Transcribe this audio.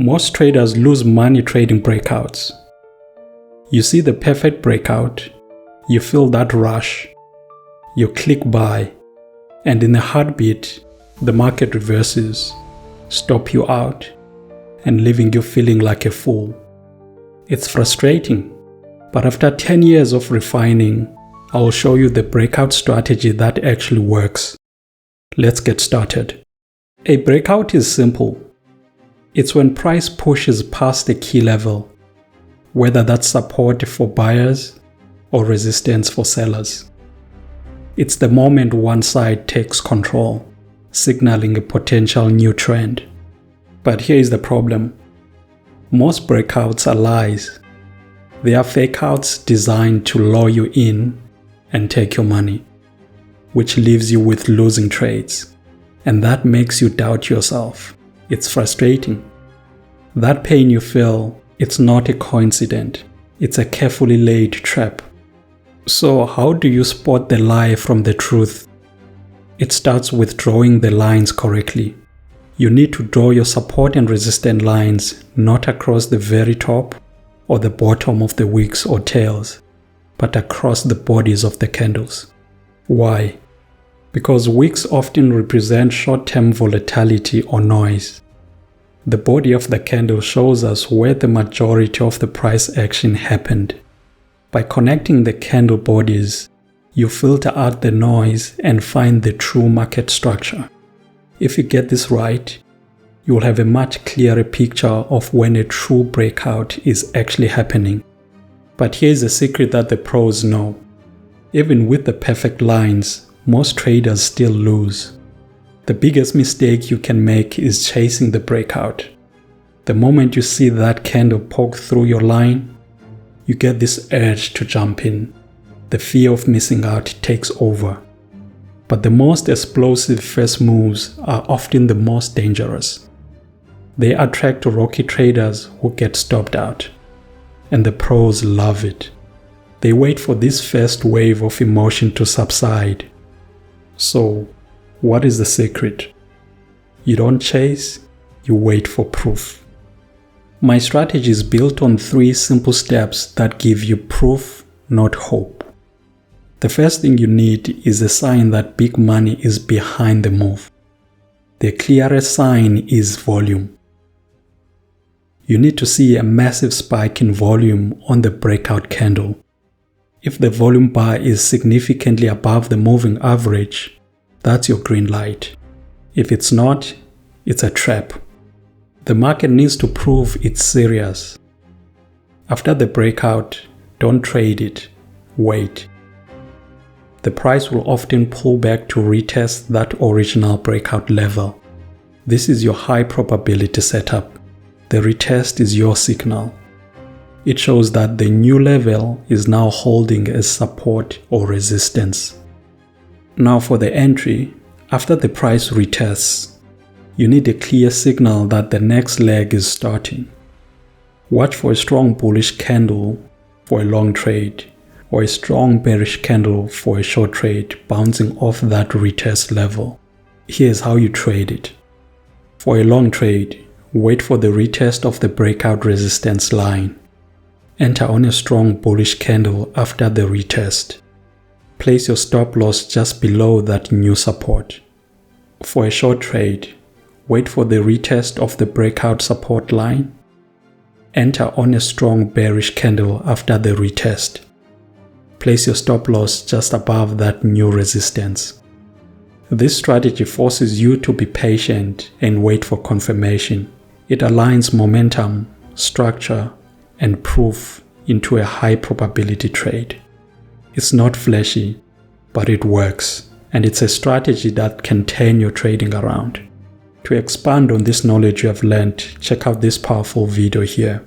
Most traders lose money trading breakouts. You see the perfect breakout, you feel that rush, you click buy, and in a heartbeat, the market reverses, stop you out, and leaving you feeling like a fool. It's frustrating, but after 10 years of refining, I will show you the breakout strategy that actually works. Let's get started. A breakout is simple. It's when price pushes past a key level, whether that's support for buyers or resistance for sellers. It's the moment one side takes control, signaling a potential new trend. But here is the problem. Most breakouts are lies. They are fakeouts designed to lure you in and take your money, which leaves you with losing trades. And that makes you doubt yourself. It's frustrating. That pain you feel, it's not a coincidence. It's a carefully laid trap. So how do you spot the lie from the truth? It starts with drawing the lines correctly. You need to draw your support and resistance lines not across the very top or the bottom of the wicks or tails, but across the bodies of the candles. Why? Because wicks often represent short-term volatility or noise. The body of the candle shows us where the majority of the price action happened. By connecting the candle bodies, you filter out the noise and find the true market structure. If you get this right, you will have a much clearer picture of when a true breakout is actually happening. But here's a secret that the pros know. Even with the perfect lines, most traders still lose. The biggest mistake you can make is chasing the breakout. The moment you see that candle poke through your line, you get this urge to jump in. The fear of missing out takes over. But the most explosive first moves are often the most dangerous. They attract rocky traders who get stopped out. And the pros love it. They wait for this first wave of emotion to subside. So, what is the secret? You don't chase, you wait for proof. My strategy is built on 3 simple steps that give you proof, not hope. The first thing you need is a sign that big money is behind the move. The clearest sign is volume. You need to see a massive spike in volume on the breakout candle. If the volume bar is significantly above the moving average, that's your green light. If it's not, it's a trap. The market needs to prove it's serious. After the breakout, don't trade it. Wait. The price will often pull back to retest that original breakout level. This is your high probability setup. The retest is your signal. It shows that the new level is now holding as support or resistance. Now for the entry, after the price retests, you need a clear signal that the next leg is starting. Watch for a strong bullish candle for a long trade or a strong bearish candle for a short trade bouncing off that retest level. Here's how you trade it. For a long trade, wait for the retest of the breakout resistance line. Enter on a strong bullish candle after the retest. Place your stop loss just below that new support. For a short trade, wait for the retest of the breakout support line. Enter on a strong bearish candle after the retest. Place your stop loss just above that new resistance. This strategy forces you to be patient and wait for confirmation. It aligns momentum, structure, and proof into a high probability trade. It's not flashy, but it works, and it's a strategy that can turn your trading around. To expand on this knowledge you have learned, check out this powerful video here.